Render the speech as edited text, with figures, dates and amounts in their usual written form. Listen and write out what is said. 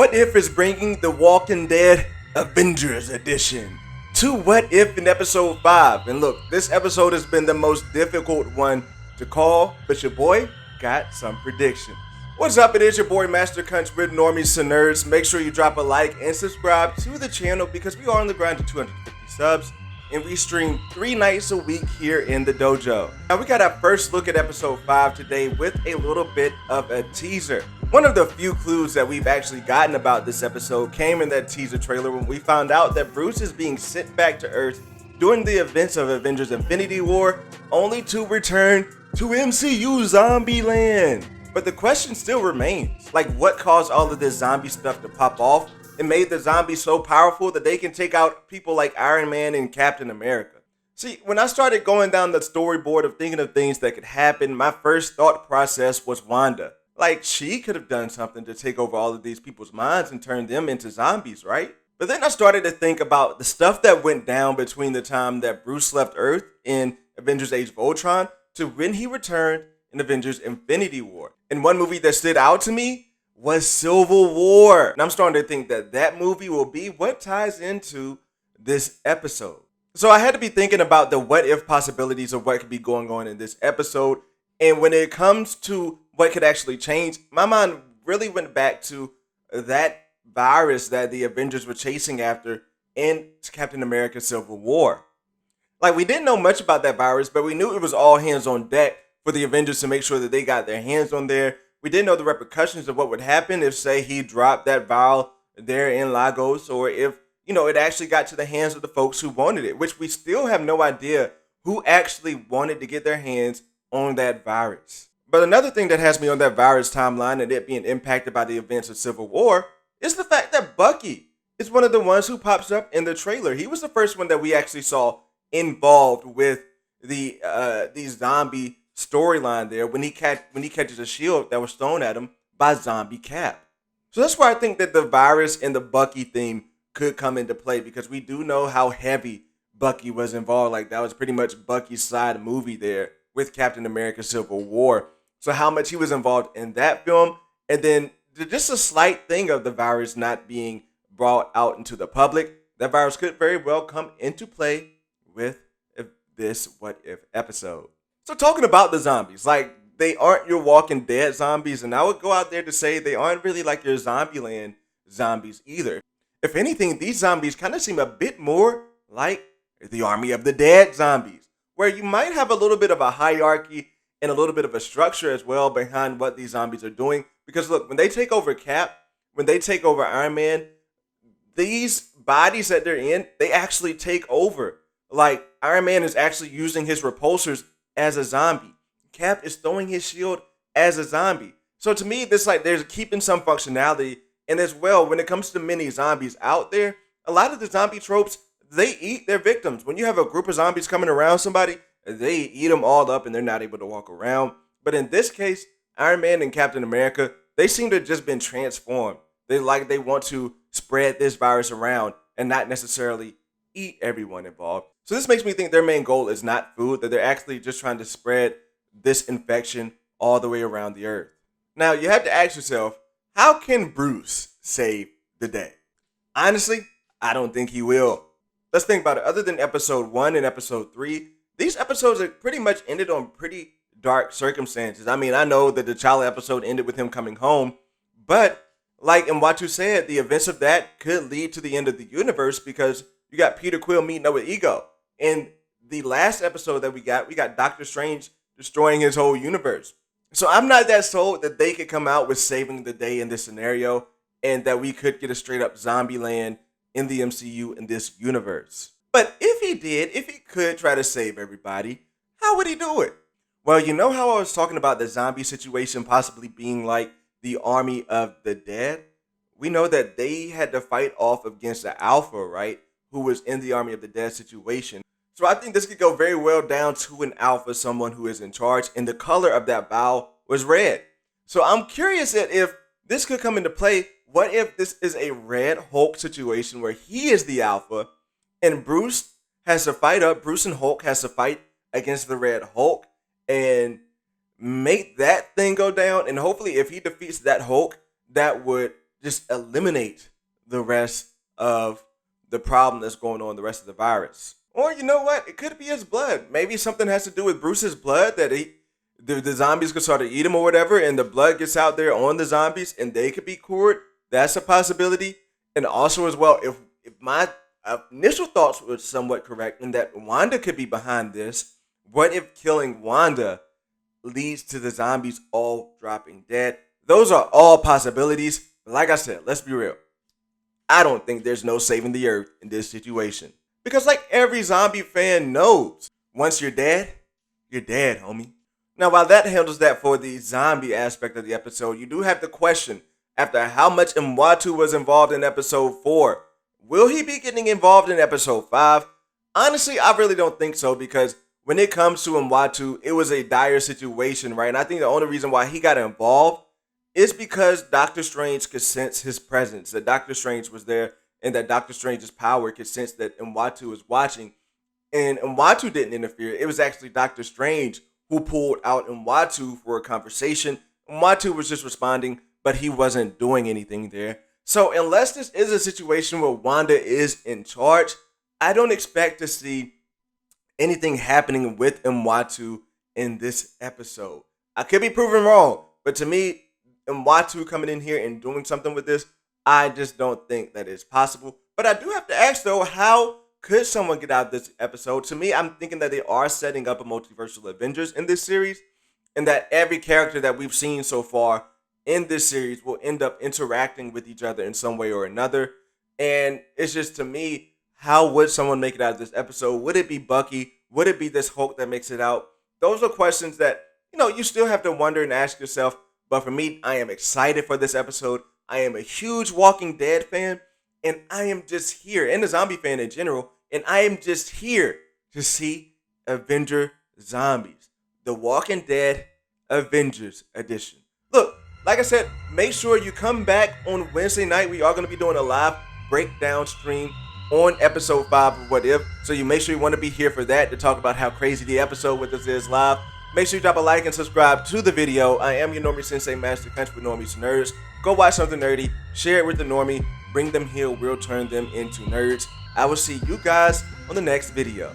What If is bringing The Walking Dead Avengers Edition to What If in episode 5. And look, this episode has been the most difficult one to call, but your boy got some predictions. What's up? It is your boy Master Cunch with Normies and Nerds. Make sure you drop a like and subscribe to the channel because we are on the grind to 250 subs and we stream 3 nights a week here in the dojo. Now we got our first look at episode 5 today with a little bit of a teaser. One of the few clues that we've actually gotten about this episode came in that teaser trailer when we found out that Bruce is being sent back to Earth during the events of Avengers Infinity War, only to return to MCU Zombie Land. But the question still remains, like what caused all of this zombie stuff to pop off and made the zombies so powerful that they can take out people like Iron Man and Captain America? See, when I started going down the storyboard of thinking of things that could happen, my first thought process was Wanda. Like, she could have done something to take over all of these people's minds and turn them into zombies, right? But then I started to think about the stuff that went down between the time that Bruce left Earth in Avengers Age of Ultron to when he returned in Avengers Infinity War. And one movie that stood out to me was Civil War. And I'm starting to think that that movie will be what ties into this episode. So I had to be thinking about the what if possibilities of what could be going on in this episode. And when it comes to what could actually change, my mind really went back to that virus that the Avengers were chasing after in Captain America Civil War. Like, we didn't know much about that virus, but we knew it was all hands on deck for the Avengers to make sure that they got their hands on there. We didn't know the repercussions of what would happen if, say, he dropped that vial there in Lagos, or if, it actually got to the hands of the folks who wanted it, which we still have no idea who actually wanted to get their hands on that virus. But another thing that has me on that virus timeline and it being impacted by the events of Civil War is the fact that Bucky is one of the ones who pops up in the trailer. He was the first one that we actually saw involved with the zombie storyline there when he catches a shield that was thrown at him by Zombie Cap. So that's why I think that the virus and the Bucky theme could come into play, because we do know how heavy Bucky was involved. Like, that was pretty much Bucky's side movie there with Captain America Civil War. So how much he was involved in that film, and then just a slight thing of the virus not being brought out into the public, that virus could very well come into play with this What If episode. So talking about the zombies, like, they aren't your Walking Dead zombies, and I would go out there to say they aren't really like your Zombieland zombies either. If anything, these zombies kind of seem a bit more like the Army of the Dead zombies, where you might have a little bit of a hierarchy and a little bit of a structure as well behind what these zombies are doing. Because look, when they take over Cap, when they take over Iron Man, these bodies that they're in, they actually take over. Like, Iron Man is actually using his repulsors as a zombie. Cap is throwing his shield as a zombie. So to me, this, like, there's keeping some functionality. And as well, when it comes to many zombies out there, a lot of the zombie tropes, they eat their victims. When you have a group of zombies coming around somebody, they eat them all up and they're not able to walk around. But in this case, Iron Man and Captain America, they seem to have just been transformed. They want to spread this virus around and not necessarily eat everyone involved. So this makes me think their main goal is not food, that they're actually just trying to spread this infection all the way around the earth. Now, you have to ask yourself, how can Bruce save the day? Honestly, I don't think he will. Let's think about it. Other than episode 1 and episode 3, these episodes are pretty much ended on pretty dark circumstances. I mean, I know that the T'Challa episode ended with him coming home, but like in what you said, the events of that could lead to the end of the universe, because you got Peter Quill meeting up with Ego. In the last episode that we got Doctor Strange destroying his whole universe. So I'm not that sold that they could come out with saving the day in this scenario and that we could get a straight up zombie land in the MCU in this universe. But if he could try to save everybody, how would he do it? Well, you know how I was talking about the zombie situation possibly being like the Army of the Dead? We know that they had to fight off against the Alpha, right? Who was in the Army of the Dead situation. So I think this could go very well down to an Alpha, someone who is in charge, and the color of that bow was red. So I'm curious if this could come into play. What if this is a Red Hulk situation where he is the Alpha and Bruce and Hulk has to fight against the Red Hulk and make that thing go down? And hopefully if he defeats that Hulk, that would just eliminate the rest of the problem that's going on, the rest of the virus. Or you know what? It could be his blood. Maybe something has to do with Bruce's blood that the zombies could start to eat him or whatever, and the blood gets out there on the zombies and they could be cured. That's a possibility. And also as well, if my initial thoughts were somewhat correct in that Wanda could be behind this, what if killing Wanda leads to the zombies all dropping dead? Those are all possibilities. But like I said, let's be real. I don't think there's no saving the earth in this situation. Because like every zombie fan knows, once you're dead, homie. Now, while that handles that for the zombie aspect of the episode, you do have to question, after how much Mwatu was involved in episode 4, will he be getting involved in episode 5? Honestly, I really don't think so, because when it comes to Mwatu, it was a dire situation, right? And I think the only reason why he got involved is because Doctor Strange could sense his presence, that Doctor Strange was there, and that Doctor Strange's power could sense that Mwatu was watching. And Mwatu didn't interfere. It was actually Doctor Strange who pulled out Mwatu for a conversation. Mwatu was just responding, but he wasn't doing anything there. So unless this is a situation where Wanda is in charge, I don't expect to see anything happening with Mwatu in this episode. I could be proven wrong, but to me, Mwatu coming in here and doing something with this, I just don't think that is possible. But I do have to ask though, how could someone get out of this episode? To me, I'm thinking that they are setting up a multiversal Avengers in this series, and that every character that we've seen so far in this series will end up interacting with each other in some way or another. And it's just, to me, how would someone make it out of this episode? Would it be Bucky? Would it be this Hulk that makes it out? Those are questions that, you still have to wonder and ask yourself. But for me, I am excited for this episode. I am a huge Walking Dead fan, and I am just here, and a zombie fan in general, and I am just here to see Avenger Zombies, the Walking Dead Avengers edition. Look, like I said, make sure you come back on Wednesday night. We are going to be doing a live breakdown stream on episode 5 of What If, so you make sure you want to be here for that, to talk about how crazy the episode with us is live. Make sure you drop a like and subscribe to the video. I am your Normie Sensei, Master Country with Normies Nerds. Go watch something nerdy, share it with the Normie, bring them here, we'll turn them into nerds. I will see you guys on the next video.